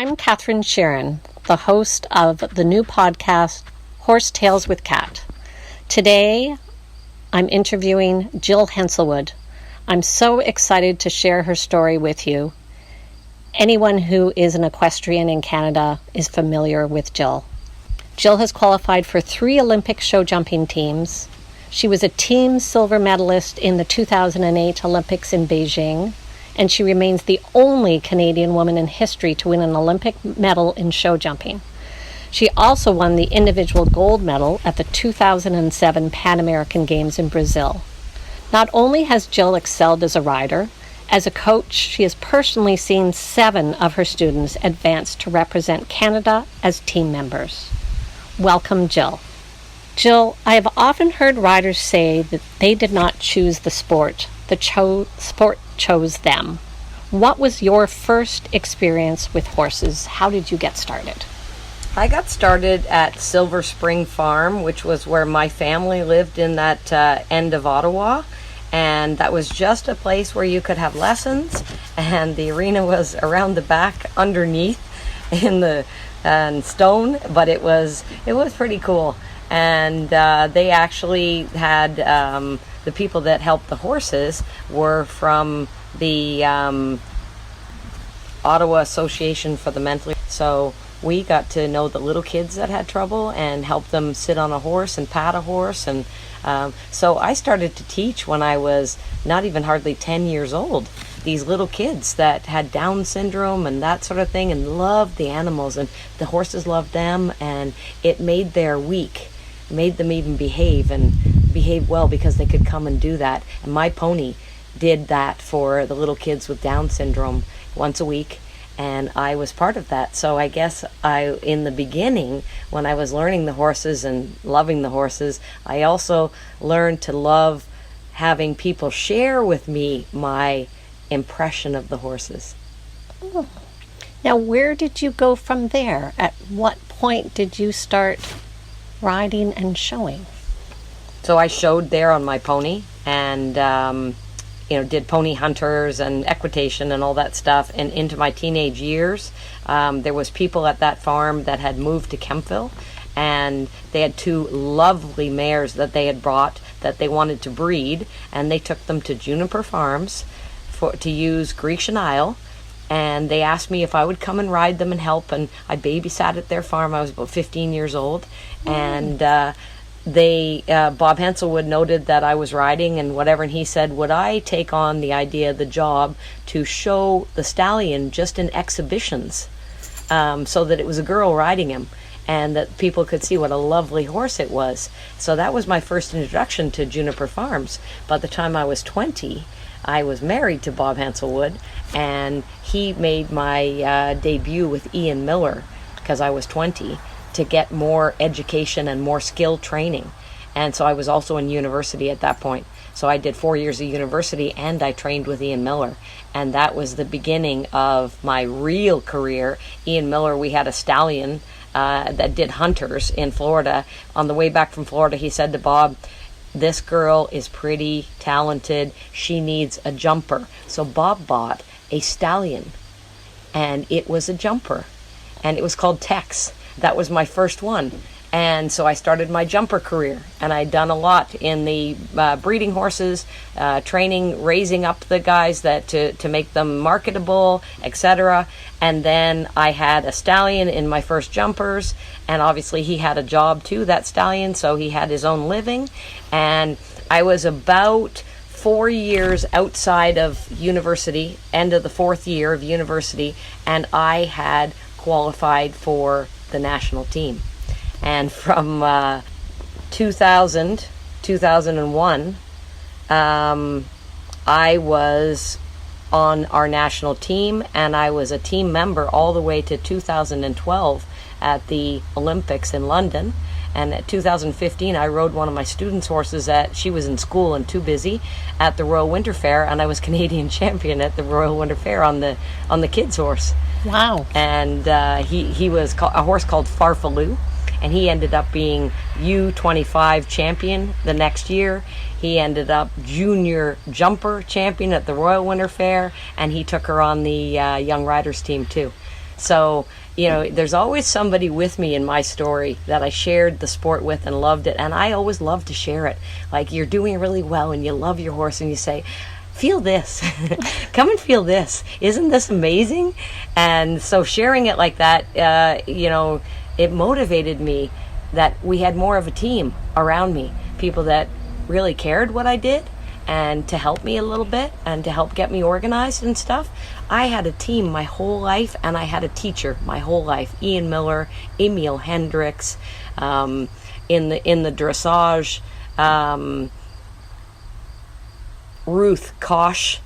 I'm Catherine Sheeran, the host of the new podcast, Horse Tales with Cat. Today, I'm interviewing Jill Henselwood. I'm so excited to share her story with you. Anyone who is an equestrian in Canada is familiar with Jill. Jill has qualified for 3 Olympic show jumping teams. She was a team silver medalist in the 2008 Olympics in Beijing, and she remains the only Canadian woman in history to win an Olympic medal in show jumping. She also won the individual gold medal at the 2007 Pan American Games in Brazil. Not only has Jill excelled as a rider, as a coach, she has personally seen 7 of her students advance to represent Canada as team members. Welcome, Jill. Jill, I have often heard riders say that they did not choose the sport. The sport chose them. What was your first experience with horses? How did you get started? I got started at Silver Spring Farm, which was where my family lived in that end of Ottawa. And that was just a place where you could have lessons. And the arena was around the back underneath in the stone. But it was pretty cool. And they actually had... the people that helped the horses were from the Ottawa Association for the Mentally. So we got to know the little kids that had trouble and help them sit on a horse and pat a horse. And so I started to teach when I was not even hardly 10 years old. These little kids that had Down syndrome and that sort of thing and loved the animals, and the horses loved them, and it made their week, made them even behave well because they could come and do that. And my pony did that for the little kids with Down syndrome once a week, and I was part of that. So I guess in the beginning, when I was learning the horses and loving the horses, I also learned to love having people share with me my impression of the horses. Oh. Now, where did you go from there? At what point did you start riding and showing? So I showed there on my pony and, did pony hunters and equitation and all that stuff. And into my teenage years, there was people at that farm that had moved to Kempville, and they had 2 lovely mares that they had brought that they wanted to breed, and they took them to Juniper Farms to use Grecian Isle. And they asked me if I would come and ride them and help, and I babysat at their farm. I was about 15 years old, and Bob Henselwood noted that I was riding and whatever, and he said, would I take on the job to show the stallion just in exhibitions, so that it was a girl riding him and that people could see what a lovely horse it was. So that was my first introduction to Juniper Farms. By the time I was 20, I was married to Bob Henselwood, and he made my debut with Ian Miller because I was 20, to get more education and more skill training. And so I was also in university at that point. So I did 4 years of university, and I trained with Ian Miller. And that was the beginning of my real career. Ian Miller, we had a stallion that did hunters in Florida. On the way back from Florida, he said to Bob, this girl is pretty talented. She needs a jumper. So Bob bought a stallion, and it was a jumper, and it was called Tex. That was my first one. And so I started my jumper career, and I'd done a lot in the breeding horses, training, raising up the guys that to make them marketable, etc. And then I had a stallion in my first jumpers, and obviously he had a job too, that stallion, so he had his own living. And I was about 4 years outside of university, end of the 4th year of university, and I had qualified for the national team. And from 2001, I was on our national team, and I was a team member all the way to 2012 at the Olympics in London. And at 2015, I rode one of my students' horses she was in school and too busy, at the Royal Winter Fair, and I was Canadian champion at the Royal Winter Fair on the kids' horse. Wow. And he was a horse called Farfaloo, and he ended up being U25 champion the next year. He ended up junior jumper champion at the Royal Winter Fair, and he took her on the young riders team too. So, there's always somebody with me in my story that I shared the sport with and loved it. And I always love to share it. Like, you're doing really well and you love your horse and you say, feel this. Come and feel this. Isn't this amazing? And so sharing it like that, it motivated me that we had more of a team around me, people that really cared what I did and to help me a little bit and to help get me organized and stuff. I had a team my whole life, and I had a teacher my whole life. Ian Miller, Emil Hendricks, in the dressage, Ruth Kosh.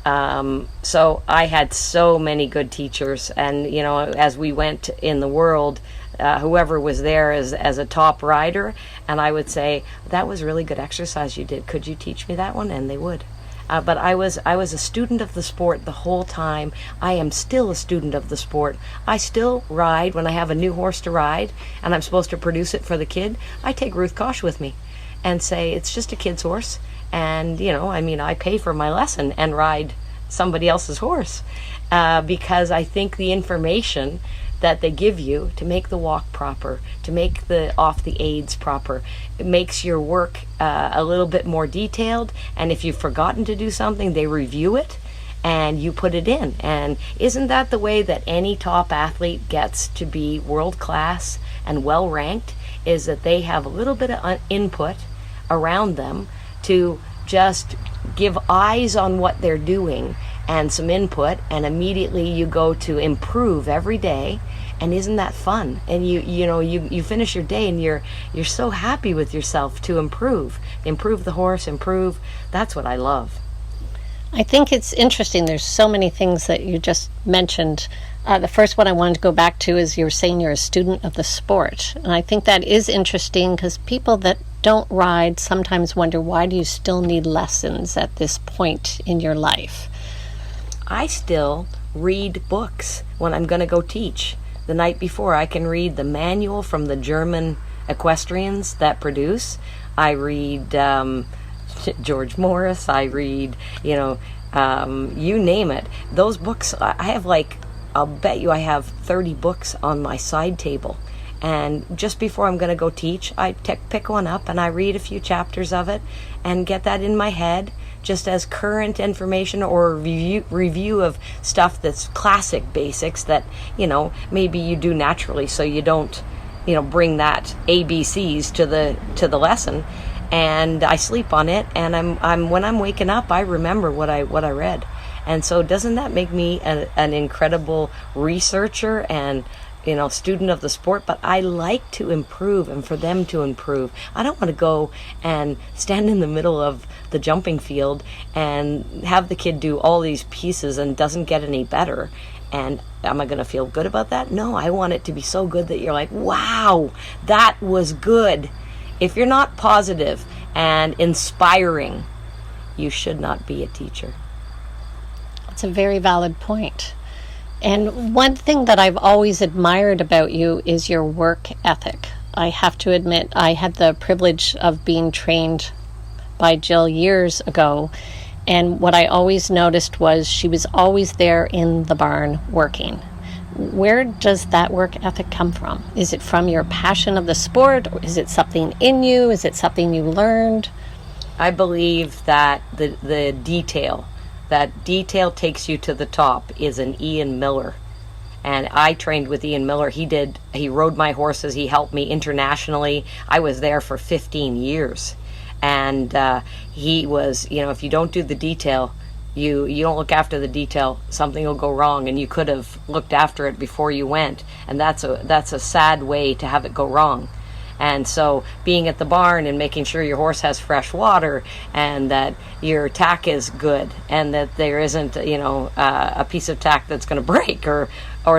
So I had so many good teachers, and as we went in the world, whoever was there as a top rider, and I would say, that was really good exercise you did. Could you teach me that one? And they would. But I was a student of the sport the whole time. I am still a student of the sport. I still ride when I have a new horse to ride and I'm supposed to produce it for the kid. I take Ruth Kosh with me and say, it's just a kid's horse. And, I pay for my lesson and ride somebody else's horse because I think the information that they give you to make the walk proper, to make the off the aids proper, it makes your work a little bit more detailed. And if you've forgotten to do something, they review it and you put it in. And isn't that the way that any top athlete gets to be world class and well ranked, is that they have a little bit of input around them to just give eyes on what they're doing and some input, and immediately you go to improve every day. And isn't that fun? And you finish your day and you're so happy with yourself to improve the horse, improve. That's what I love. I think it's interesting. There's so many things that you just mentioned. The first one I wanted to go back to is you were saying you're a student of the sport. And I think that is interesting because people that don't ride sometimes wonder, why do you still need lessons at this point in your life? I still read books when I'm going to go teach. The night before, I can read the manual from the German equestrians that produce. I read George Morris. I read, you name it. Those books, I have I'll bet you I have 30 books on my side table. And just before I'm going to go teach, I pick one up and I read a few chapters of it and get that in my head, just as current information or review of stuff that's classic basics that, maybe you do naturally, so you don't, bring that ABCs to the lesson. And I sleep on it, and I'm when I'm waking up, I remember what I read. And so doesn't that make me an incredible researcher and student of the sport? But I like to improve and for them to improve. I don't want to go and stand in the middle of the jumping field and have the kid do all these pieces and doesn't get any better. And am I going to feel good about that? No, I want it to be so good that you're like, wow, that was good. If you're not positive and inspiring, you should not be a teacher. That's a very valid point. And one thing that I've always admired about you is your work ethic. I have to admit, I had the privilege of being trained by Jill years ago, and what I always noticed was she was always there in the barn working. Where does that work ethic come from? Is it from your passion of the sport, or is it something in you? Is it something you learned? I believe that the detail, that detail takes you to the top, is an Ian Miller. And I trained with Ian Miller. He rode my horses. He helped me internationally. I was there for 15 years. And he was, if you don't do the detail, you don't look after the detail, something will go wrong, and you could have looked after it before you went. And that's a sad way to have it go wrong. And so being at the barn and making sure your horse has fresh water and that your tack is good and that there isn't, a piece of tack that's going to break or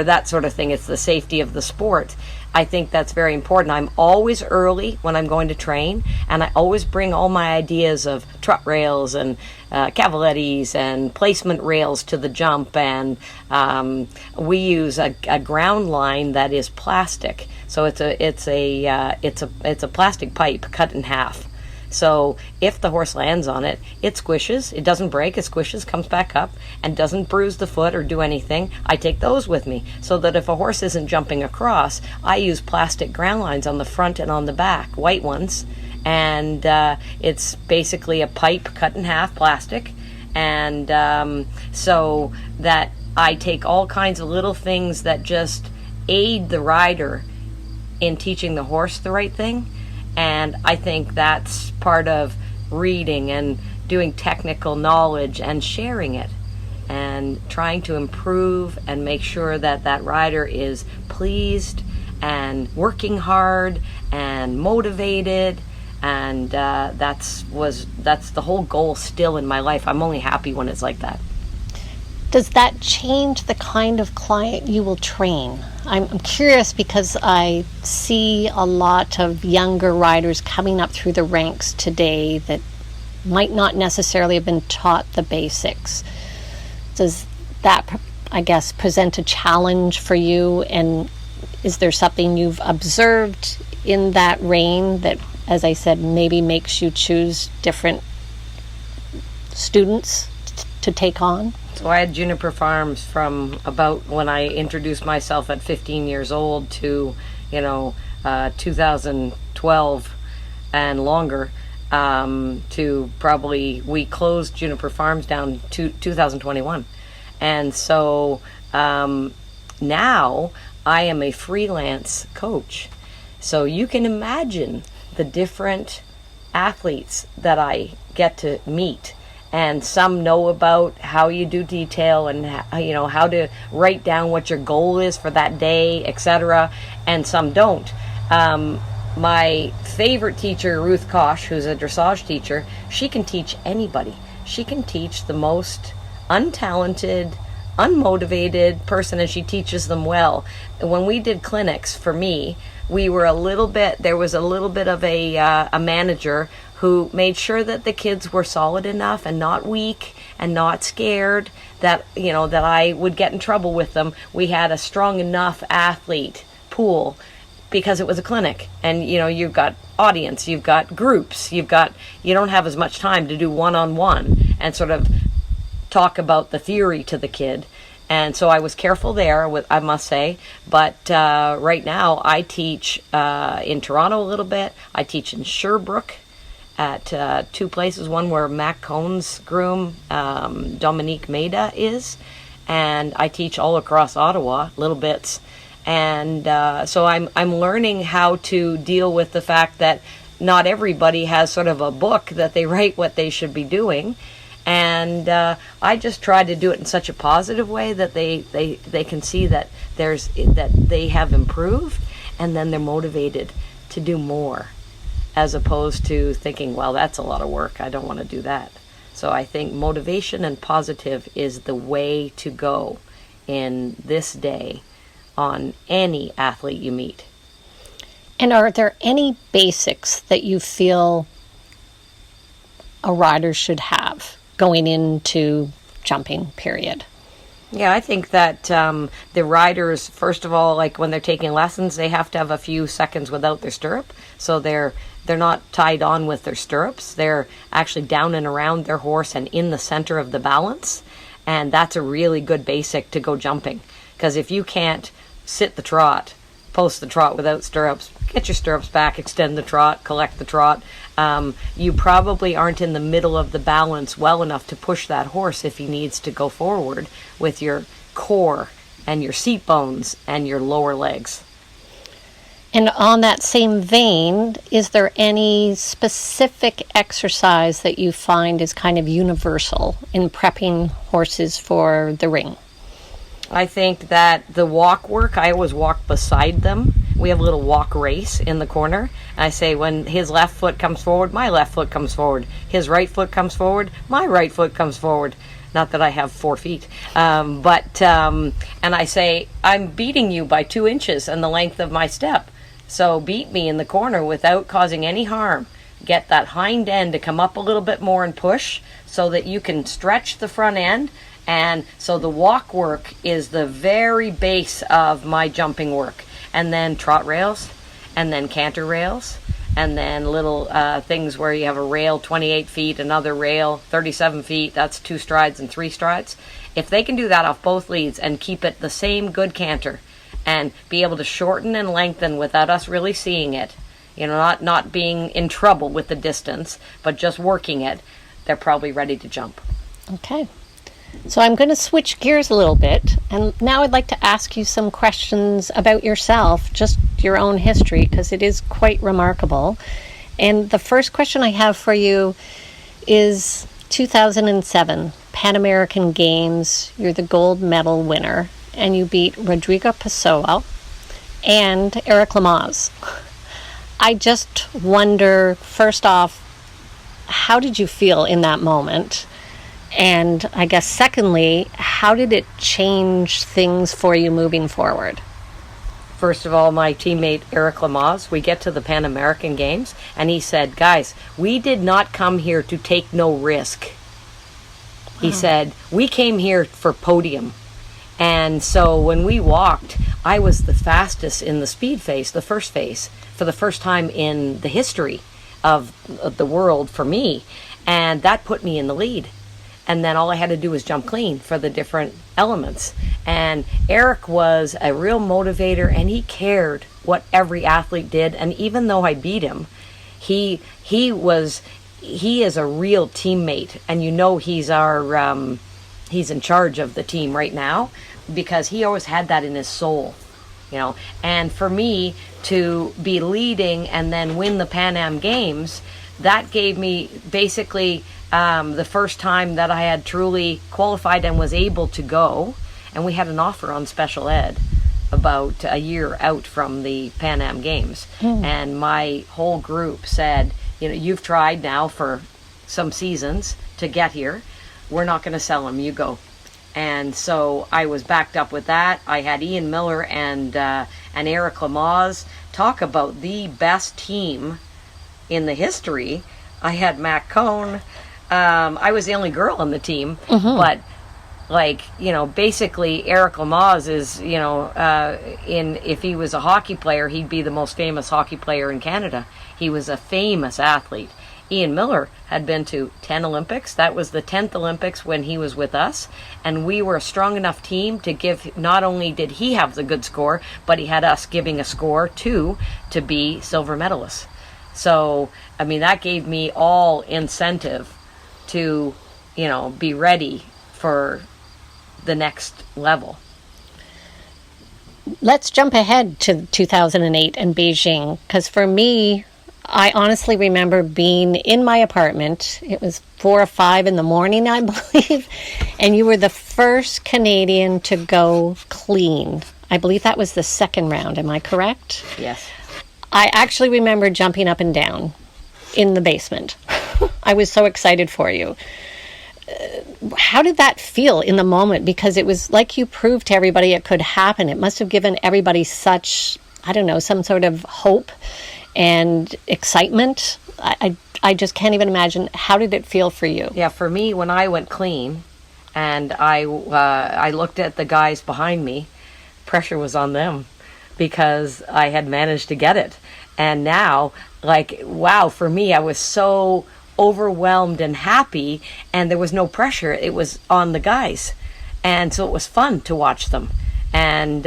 that sort of thing. It's the safety of the sport. I think that's very important. I'm always early when I'm going to train, and I always bring all my ideas of trot rails and cavalettis and placement rails to the jump. And we use a ground line that is plastic, so it's a plastic pipe cut in half. So if the horse lands on it, it squishes, it doesn't break, it squishes, comes back up, and doesn't bruise the foot or do anything. I take those with me so that if a horse isn't jumping across, I use plastic ground lines on the front and on the back, white ones, and it's basically a pipe cut in half, plastic, and so that I take all kinds of little things that just aid the rider in teaching the horse the right thing. And I think that's part of reading and doing technical knowledge and sharing it and trying to improve and make sure that that rider is pleased and working hard and motivated. And that's the whole goal still in my life. I'm only happy when it's like that. Does that change the kind of client you will train? I'm curious because I see a lot of younger riders coming up through the ranks today that might not necessarily have been taught the basics. Does that, I guess, present a challenge for you? And is there something you've observed in that reign that, as I said, maybe makes you choose different students to take on? So I had Juniper Farms from about when I introduced myself at 15 years old to, 2012 and longer, to probably, we closed Juniper Farms down to 2021. And so now I am a freelance coach. So you can imagine the different athletes that I get to meet. And some know about how you do detail and how to write down what your goal is for that day, etc. And some don't. My favorite teacher, Ruth Kosh, who's a dressage teacher, she can teach anybody. She can teach the most untalented, unmotivated person, and she teaches them well. When we did clinics, for me, there was a little bit of a manager who made sure that the kids were solid enough and not weak and not scared that I would get in trouble with them. We had a strong enough athlete pool because it was a clinic, and you've got audience, you've got groups, you don't have as much time to do one-on-one and sort of talk about the theory to the kid. And so I was careful there, I must say. But right now I teach in Toronto a little bit. I teach in Sherbrooke at two places, one where Mac Cohn's groom, Dominique Maida, is. And I teach all across Ottawa, little bits. And so I'm learning how to deal with the fact that not everybody has sort of a book that they write what they should be doing. And I just try to do it in such a positive way that they can see that that they have improved, and then they're motivated to do more, as opposed to thinking, well, that's a lot of work, I don't want to do that. So I think motivation and positive is the way to go in this day on any athlete you meet. And are there any basics that you feel a rider should have going into jumping, period? Yeah, I think that the riders, first of all, like when they're taking lessons, they have to have a few seconds without their stirrup. So they're not tied on with their stirrups. They're actually down and around their horse and in the center of the balance. And that's a really good basic to go jumping. Because if you can't sit the trot, post the trot without stirrups, get your stirrups back, extend the trot, collect the trot, you probably aren't in the middle of the balance well enough to push that horse if he needs to go forward with your core and your seat bones and your lower legs. And on that same vein, is there any specific exercise that you find is kind of universal in prepping horses for the ring? I think that the walk work, I always walk beside them. We have a little walk race in the corner. I say when his left foot comes forward, my left foot comes forward. His right foot comes forward, my right foot comes forward. Not that I have 4 feet. And I say, I'm beating you by 2 inches in the length of my step. So beat me in the corner without causing any harm. Get that hind end to come up a little bit more and push so that you can stretch the front end. And so the walk work is the very base of my jumping work. And then trot rails, and then canter rails, and then little things where you have a rail 28 feet, another rail 37 feet, that's 2 strides and 3 strides. If they can do that off both leads and keep it the same good canter and be able to shorten and lengthen without us really seeing it, not being in trouble with the distance, but just working it, they're probably ready to jump. Okay. So I'm going to switch gears a little bit, and now I'd like to ask you some questions about yourself, just your own history, because it is quite remarkable. And the first question I have for you is 2007 Pan American Games. You're the gold medal winner, and you beat Rodrigo Pessoa and Eric Lamaze. I just wonder, first off, how did you feel in that moment? And I guess secondly, how did it change things for you moving forward? First of all, my teammate Eric Lamaze, we get to the Pan American Games, and he said, guys, we did not come here to take no risk. He said, we came here for podium. And so when we walked, I was the fastest in the speed phase, the first phase, for the first time in the history of the world for me. And that put me in the lead. And then all I had to do was jump clean for the different elements. And Eric was a real motivator, and he cared what every athlete did. And even though I beat him, he is a real teammate. And he's in charge of the team right now, because he always had that in his soul, And for me to be leading and then win the Pan Am Games, that gave me basically the first time that I had truly qualified and was able to go. And we had an offer on special ed about a year out from the Pan Am Games. And my whole group said, you've tried now for some seasons to get here. We're not going to sell him. You go. And so I was backed up with that. I had Ian Miller and Eric Lamaze. Talk about the best team in the history. I had Matt Cohn. I was the only girl on the team, but basically Eric Lamaze is, if he was a hockey player, he'd be the most famous hockey player in Canada. He was a famous athlete. Ian Miller had been to 10 Olympics. That was the 10th Olympics when he was with us. And we were a strong enough team to give, not only did he have the good score, but he had us giving a score too, to be silver medalists. So, that gave me all incentive to, be ready for the next level. Let's jump ahead to 2008 and Beijing, because for me, I honestly remember being in my apartment. It was 4 or 5 in the morning, I believe, and you were the first Canadian to go clean. I believe that was the second round. Am I correct? Yes. I actually remember jumping up and down in the basement. I was so excited for you. How did that feel in the moment? Because it was like you proved to everybody it could happen. It must have given everybody such, some sort of hope and excitement. I just can't even imagine. How did it feel for you? Yeah, for me, when I went clean and I looked at the guys behind me, pressure was on them because I had managed to get it. And now, wow, for me, I was so overwhelmed and happy, and there was no pressure. It was on the guys. And so it was fun to watch them. And,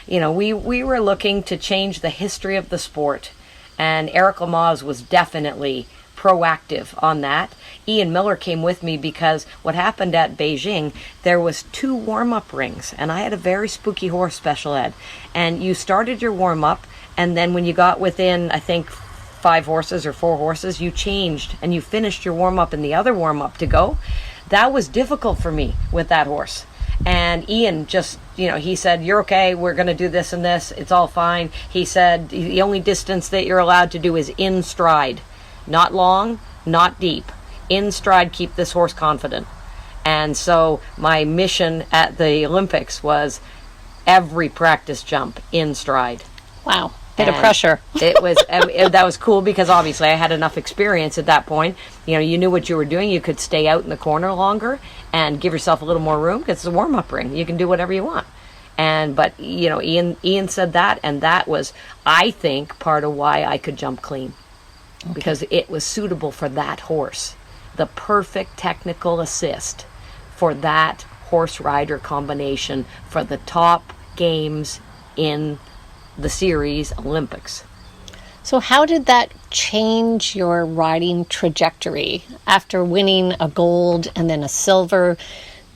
we were looking to change the history of the sport. And Eric Lamaze was definitely proactive on that. Ian Miller came with me because what happened at Beijing, there was 2 warm-up rings, and I had a very spooky horse special ed. And you started your warm-up, and then when you got within, I think, 5 horses or 4 horses, you changed and you finished your warm-up in the other warm-up to go. That was difficult for me with that horse. And Ian just, he said, you're okay, we're going to do this and this, it's all fine. He said, the only distance that you're allowed to do is in stride. Not long, not deep. In stride, keep this horse confident. And so my mission at the Olympics was every practice jump in stride. Wow. Bit of pressure. It was that was cool because obviously I had enough experience at that point. You knew what you were doing. You could stay out in the corner longer and give yourself a little more room because it's a warm-up ring. You can do whatever you want. But Ian said that, and that was, I think, part of why I could jump clean. because it was suitable for that horse. The perfect technical assist for that horse rider combination for the top games in the series Olympics. So how did that change your riding trajectory after winning a gold and then a silver?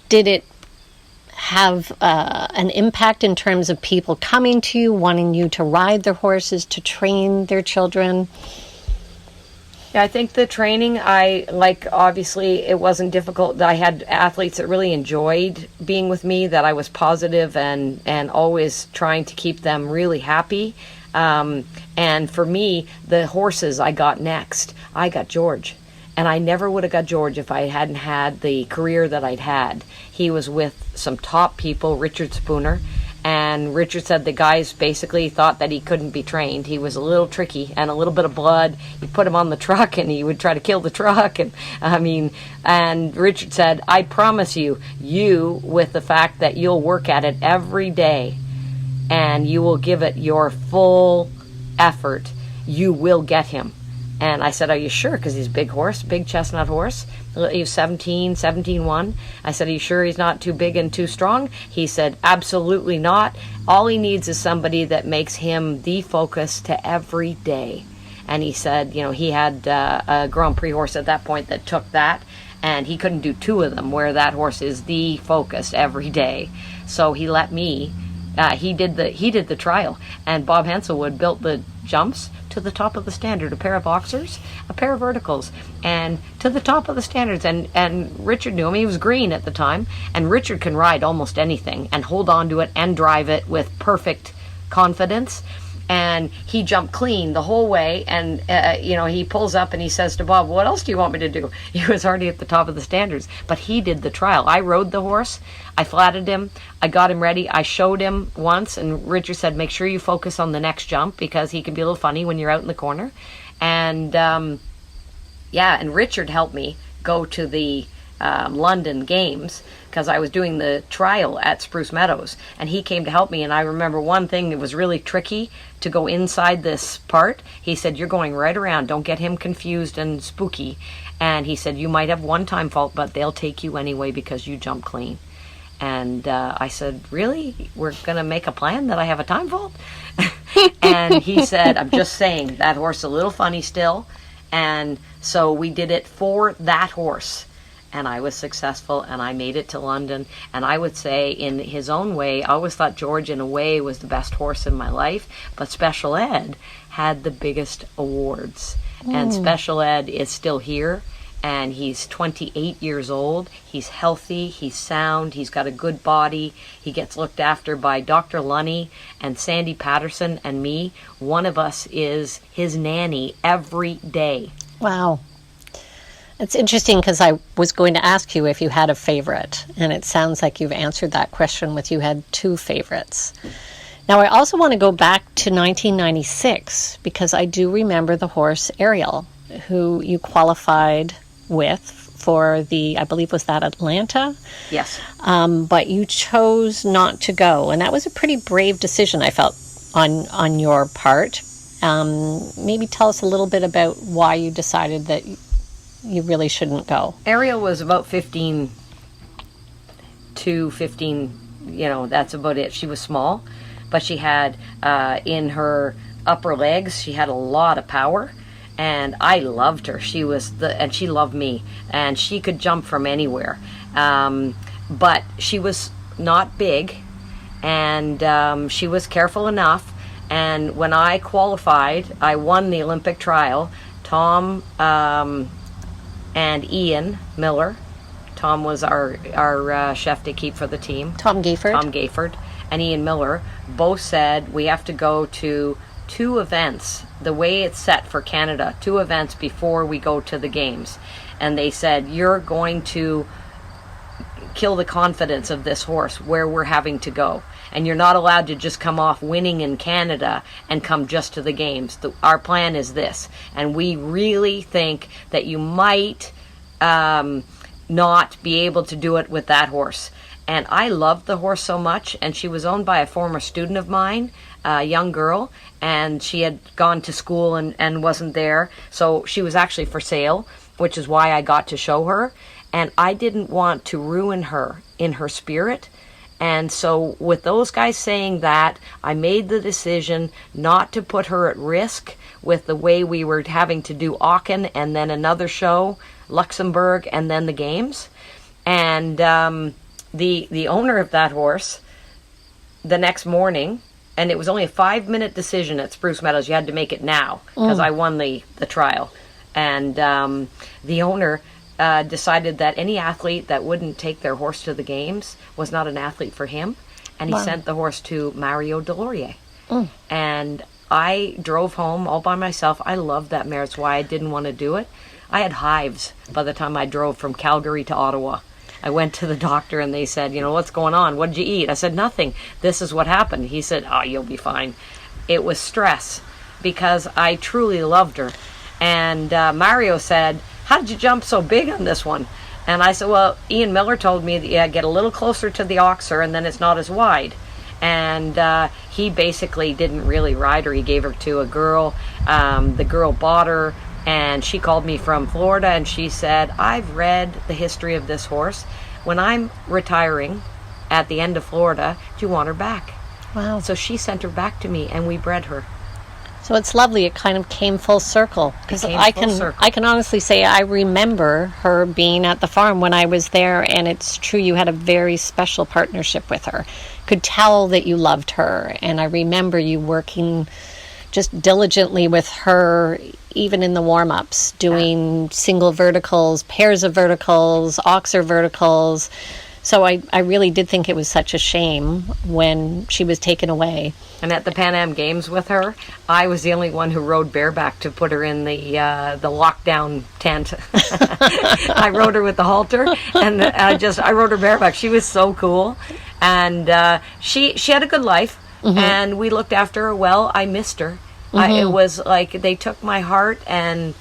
Did it have an impact in terms of people coming to you, wanting you to ride their horses, to train their children? Yeah, I think the training, obviously it wasn't difficult. I had athletes that really enjoyed being with me, that I was positive and always trying to keep them really happy. And for me, the horses I got next, I got George. And I never would have got George if I hadn't had the career that I'd had. He was with some top people, Richard Spooner. And Richard said the guys basically thought that he couldn't be trained. He was a little tricky and a little bit of blood. You put him on the truck and he would try to kill the truck. And Richard said, I promise you, with the fact that you'll work at it every day and you will give it your full effort, you will get him. And I said, are you sure? Because he's a big horse, big chestnut horse. He was 17-1. I said, are you sure he's not too big and too strong? He said, absolutely not. All he needs is somebody that makes him the focus to every day. And he said, he had a Grand Prix horse at that point that took that, and he couldn't do two of them where that horse is the focus every day. So he let me. He did the trial, and Bob Henselwood built the jumps to the top of the standard, a pair of boxers, a pair of verticals, and to the top of the standards. And Richard knew him. He was green at the time, and Richard can ride almost anything and hold on to it and drive it with perfect confidence. And he jumped clean the whole way, and he pulls up and he says to Bob, what else do you want me to do? He was already at the top of the standards, but he did the trial. I rode the horse, I flatted him, I got him ready, I showed him once, and Richard said, make sure you focus on the next jump, because he can be a little funny when you're out in the corner. And and Richard helped me go to the London Games, because I was doing the trial at Spruce Meadows, and he came to help me. And I remember one thing that was really tricky to go inside this part. He said, you're going right around, don't get him confused and spooky. And he said, you might have one time fault, but they'll take you anyway because you jump clean. And I said, really? We're going to make a plan that I have a time fault? And he said, I'm just saying, that horse is a little funny still. And so we did it for that horse. And I was successful, and I made it to London. And I would say, in his own way, I always thought George, in a way, was the best horse in my life. But Special Ed had the biggest awards. And Special Ed is still here, and he's 28 years old. He's healthy, he's sound, he's got a good body. He gets looked after by Dr. Lunny and Sandy Patterson and me. One of us is his nanny every day. Wow. It's interesting, because I was going to ask you if you had a favorite, and it sounds like you've answered that question with you had two favorites. Now, I also want to go back to 1996, because I do remember the horse Ariel, who you qualified with for I believe was that Atlanta? Yes. But you chose not to go, and that was a pretty brave decision, I felt, on your part. Maybe tell us a little bit about why you decided that you really shouldn't go. Ariel was about 15, that's about it. She was small, but she had, in her upper legs, she had a lot of power, and I loved her. And she loved me, and she could jump from anywhere. But she was not big, and she was careful enough. And when I qualified, I won the Olympic trial. Tom and Ian Miller. Tom was our chef d'équipe for the team. Tom Gayford and Ian Miller both said we have to go to 2 events, the way it's set for Canada, 2 events before we go to the games. And they said, you're going to kill the confidence of this horse where we're having to go. And you're not allowed to just come off winning in Canada and come just to the games. Our plan is this. And we really think that you might not be able to do it with that horse. And I loved the horse so much, and she was owned by a former student of mine, a young girl, and she had gone to school and wasn't there. So she was actually for sale, which is why I got to show her. And I didn't want to ruin her in her spirit. And so with those guys saying that, I made the decision not to put her at risk with the way we were having to do Aachen and then another show, Luxembourg, and then the games. And the owner of that horse, the next morning, and it was only a 5-minute decision at Spruce Meadows. You had to make it now because I won the trial. And the owner decided that any athlete that wouldn't take their horse to the games was not an athlete for him, and he sent the horse to Mario Delorier. And I drove home all by myself. I loved that mare. It's why I didn't want to do it. I had hives by the time I drove from Calgary to Ottawa. I went to the doctor and they said, what's going on? What did you eat? I said, nothing. This is what happened. He said, you'll be fine. It was stress because I truly loved her. And Mario said, how did you jump so big on this one? And I said, well, Ian Miller told me that, get a little closer to the oxer and then it's not as wide. And he basically didn't really ride her. He gave her to a girl. The girl bought her, and she called me from Florida, and she said, I've read the history of this horse. When I'm retiring at the end of Florida, do you want her back? Wow. So she sent her back to me, and we bred her. So it's lovely. It kind of came full circle. Because I can honestly say I remember her being at the farm when I was there, and it's true you had a very special partnership with her. Could tell that you loved her, and I remember you working just diligently with her, even in the warm-ups, doing single verticals, pairs of verticals, oxer verticals. So I really did think it was such a shame when she was taken away. And at the Pan Am Games with her, I was the only one who rode bareback to put her in the lockdown tent. I rode her with the halter, and I rode her bareback. She was so cool, and she had a good life, and we looked after her well. I missed her. It was like they took my heart and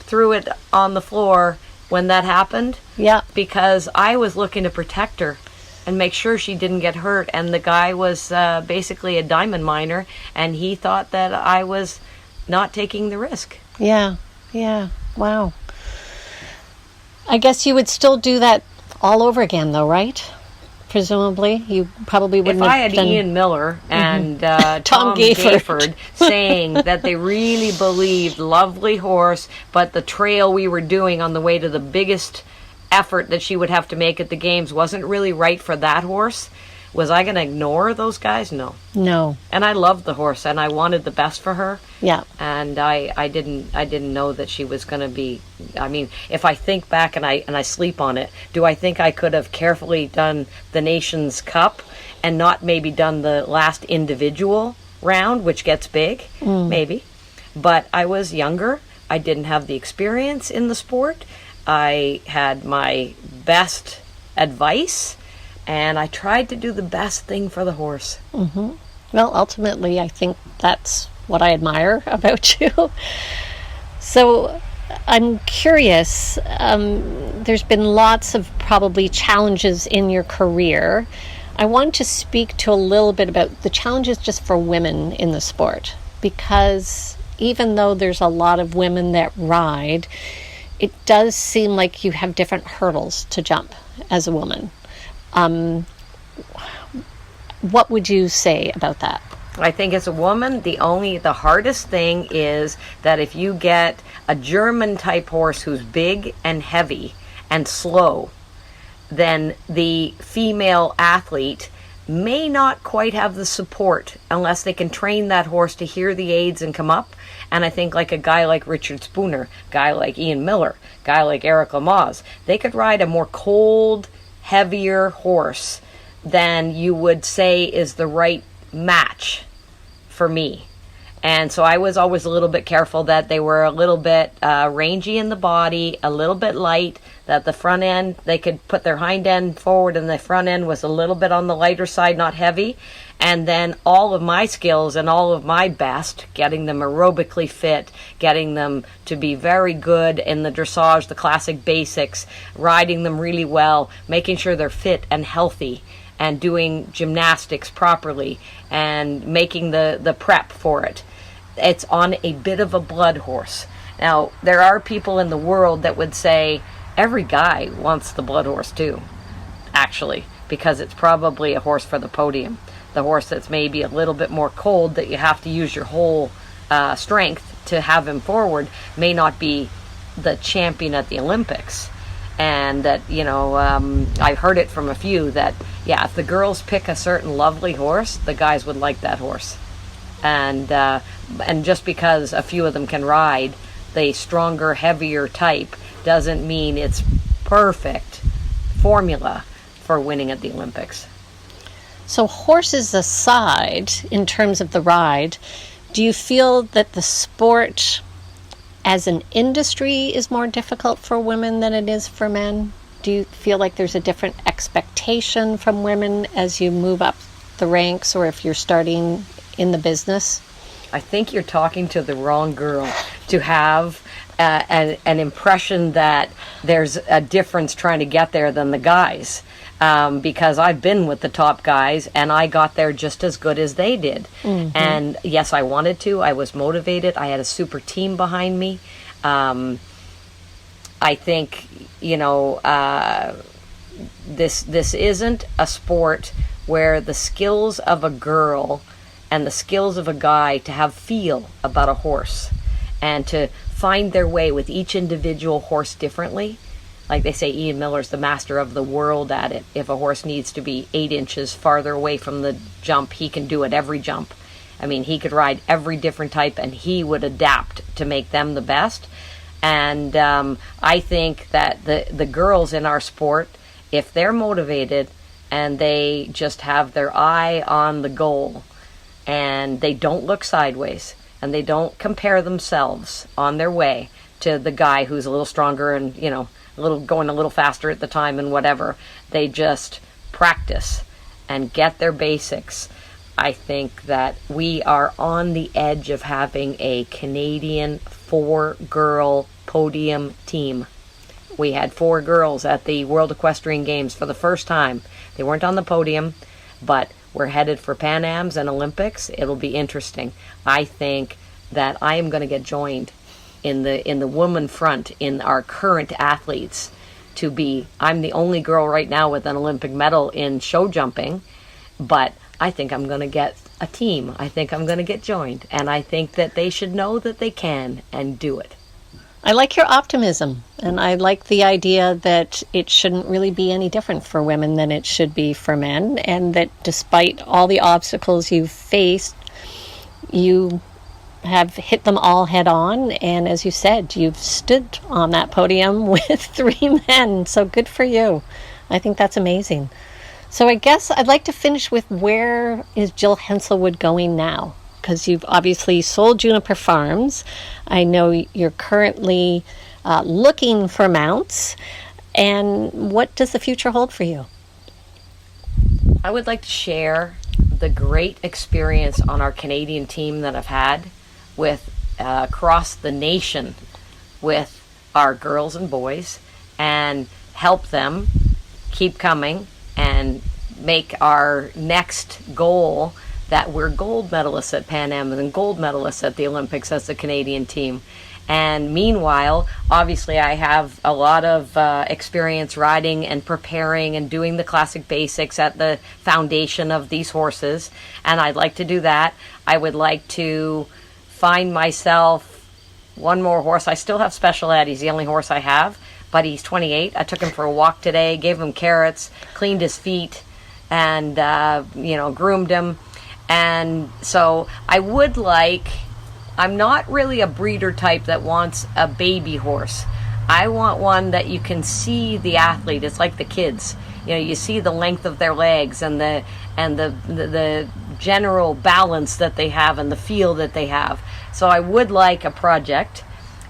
threw it on the floor when that happened. Yeah. Because I was looking to protect her and make sure she didn't get hurt. And the guy was basically a diamond miner, and he thought that I was not taking the risk. Yeah. Wow. I guess you would still do that all over again, though, right? Presumably, you probably wouldn't. If I had Ian Miller and Tom Gayford saying that they really believed lovely horse, but the trail we were doing on the way to the biggest effort that she would have to make at the games wasn't really right for that horse, was I going to ignore those guys? No. And I loved the horse, and I wanted the best for her. Yeah. And I didn't know that she was going to be. I mean, if I think back and I sleep on it, do I think I could have carefully done the Nations Cup and not maybe done the last individual round, which gets big? Maybe. But I was younger. I didn't have the experience in the sport. I had my best advice, and I tried to do the best thing for the horse. Well, ultimately, I think that's what I admire about you. So I'm curious, there's been lots of probably challenges in your career. I want to speak to a little bit about the challenges just for women in the sport, because even though there's a lot of women that ride, it does seem like you have different hurdles to jump as a woman. What would you say about that? I think as a woman, the hardest thing is that if you get a German type horse who's big and heavy and slow, then the female athlete may not quite have the support unless they can train that horse to hear the aids and come up. And I think like a guy like Richard Spooner, guy like Ian Miller, guy like Eric Lamaze, they could ride a more cold, heavier horse than you would say is the right match for me. And so I was always a little bit careful that they were a little bit rangy in the body, a little bit light, that the front end, they could put their hind end forward and the front end was a little bit on the lighter side, not heavy. And then all of my skills and all of my best, getting them aerobically fit, getting them to be very good in the dressage, the classic basics, riding them really well, making sure they're fit and healthy, and doing gymnastics properly, and making the prep for it. It's on a bit of a blood horse. Now, there are people in the world that would say every guy wants the blood horse too, actually, because it's probably a horse for the podium. The horse that's maybe a little bit more cold, that you have to use your whole strength to have him forward, may not be the champion at the Olympics. And that, I've heard it from a few that, yeah, if the girls pick a certain lovely horse, the guys would like that horse. And just because a few of them can ride the stronger, heavier type doesn't mean it's perfect formula for winning at the Olympics. So horses aside, in terms of the ride, do you feel that the sport as an industry is more difficult for women than it is for men? Do you feel like there's a different expectation from women as you move up the ranks, or if you're starting in the business? I think you're talking to the wrong girl to have an impression that there's a difference trying to get there than the guys. Because I've been with the top guys and I got there just as good as they did. Mm-hmm. And yes, I wanted to. I was motivated. I had a super team behind me. I think, this isn't a sport where the skills of a girl and the skills of a guy to have feel about a horse and to find their way with each individual horse differently. Like they say, Ian Miller's the master of the world at it. If a horse needs to be 8 inches farther away from the jump, he can do it every jump. I mean, he could ride every different type and he would adapt to make them the best. And I think that the girls in our sport, if they're motivated and they just have their eye on the goal and they don't look sideways and they don't compare themselves on their way to the guy who's a little stronger and, going a little faster at the time and whatever, they just practice and get their basics. I think that we are on the edge of having a Canadian 4-girl podium team. We had 4 girls at the World Equestrian Games for the first time. They weren't on the podium, but we're headed for Pan Ams and Olympics. It'll be interesting. I think that I am going to get joined in the woman front in our current athletes to be, I'm the only girl right now with an Olympic medal in show jumping, but I think I'm going to get a team. I think I'm going to get joined, and I think that they should know that they can and do it. I like your optimism, and I like the idea that it shouldn't really be any different for women than it should be for men, and that despite all the obstacles you've faced, you have hit them all head on, and as you said, you've stood on that podium with 3 men, so good for you. I think that's amazing. So I guess I'd like to finish with, where is Jill Henselwood going now? Because you've obviously sold Juniper Farms. I know you're currently looking for mounts, and what does the future hold for you? I would like to share the great experience on our Canadian team that I've had with across the nation with our girls and boys, and help them keep coming and make our next goal that we're gold medalists at Pan Am and gold medalists at the Olympics as the Canadian team. And meanwhile, obviously I have a lot of experience riding and preparing and doing the classic basics at the foundation of these horses, and I'd like to do that. I would like to find myself one more horse. I still have Special Ed. He's the only horse I have, but he's 28. I took him for a walk today, gave him carrots, cleaned his feet, and groomed him. And so I would like, I'm not really a breeder type that wants a baby horse. I want one that you can see the athlete. It's like the kids. You see the length of their legs and the general balance that they have and the feel that they have. So I would like a project.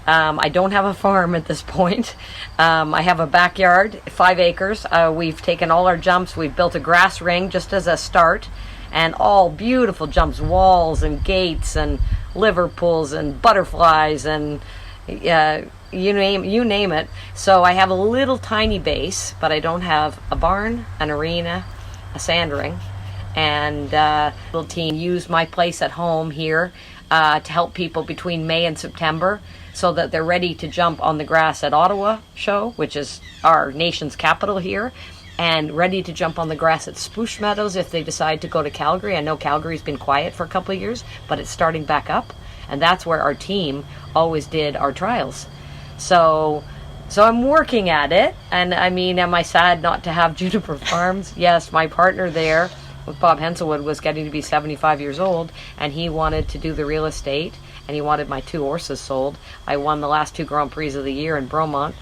I don't have a farm at this point. I have a backyard, 5 acres. We've taken all our jumps. We've built a grass ring just as a start. and all beautiful jumps, walls and gates and Liverpools and butterflies and you name it. So I have a little tiny base, but I don't have a barn, an arena, a sand ring, and little team use my place at home here to help people between May and September, so that they're ready to jump on the grass at Ottawa show, which is our nation's capital here, and ready to jump on the grass at Spruce Meadows if they decide to go to Calgary. I know Calgary's been quiet for a couple of years, but it's starting back up, and that's where our team always did our trials. So I'm working at it, and I mean, am I sad not to have Juniper Farms? Yes, my partner there with Bob Henselwood was getting to be 75 years old, and he wanted to do the real estate, and he wanted my 2 horses sold. I won the last 2 Grand Prix of the year in Bromont,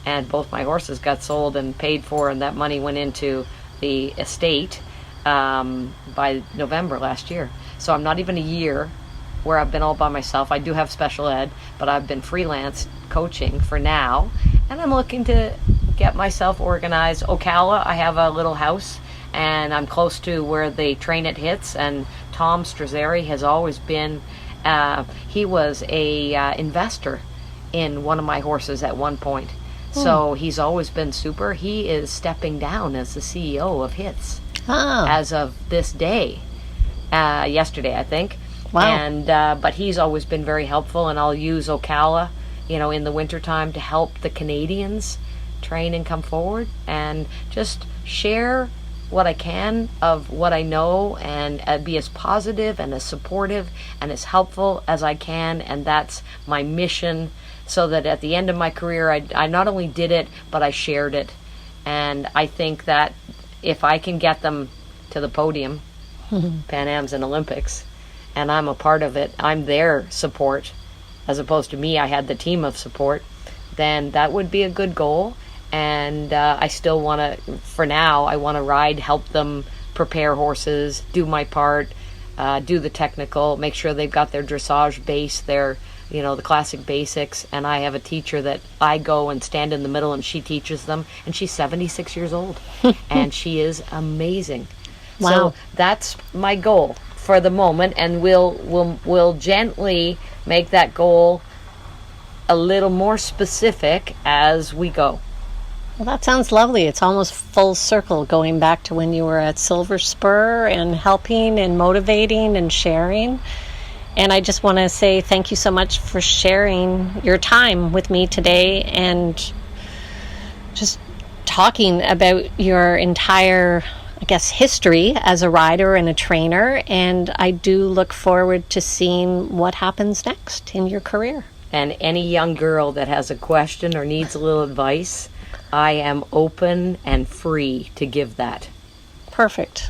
and both my horses got sold and paid for, and that money went into the estate by November last year. So I'm not even a year where I've been all by myself. I do have special ed, but I've been freelance coaching for now, and I'm looking to get myself organized. Ocala, I have a little house, and I'm close to where the train it hits, and Tom Strazzeri has always been, he was a investor in one of my horses at one point. So he's always been super. He is stepping down as the CEO of HITS as of this day, yesterday I think. Wow. And but he's always been very helpful, and I'll use Ocala, in the wintertime to help the Canadians train and come forward, and just share what I can of what I know, and be as positive and as supportive and as helpful as I can. And that's my mission, so that at the end of my career, I not only did it, but I shared it. And I think that if I can get them to the podium, Pan Ams and Olympics, and I'm a part of it, I'm their support, as opposed to me, I had the team of support, then that would be a good goal. And I still want to, for now, I want to ride, help them prepare horses, do my part, do the technical, make sure they've got their dressage base, their, the classic basics. And I have a teacher that I go and stand in the middle, and she teaches them, and she's 76 years old, and she is amazing. Wow. So that's my goal for the moment, and we'll gently make that goal a little more specific as we go. Well, that sounds lovely. It's almost full circle, going back to when you were at Silver Spur and helping and motivating and sharing. And I just want to say thank you so much for sharing your time with me today, and just talking about your entire, I guess, history as a rider and a trainer. And I do look forward to seeing what happens next in your career. And any young girl that has a question or needs a little advice, I am open and free to give that. Perfect.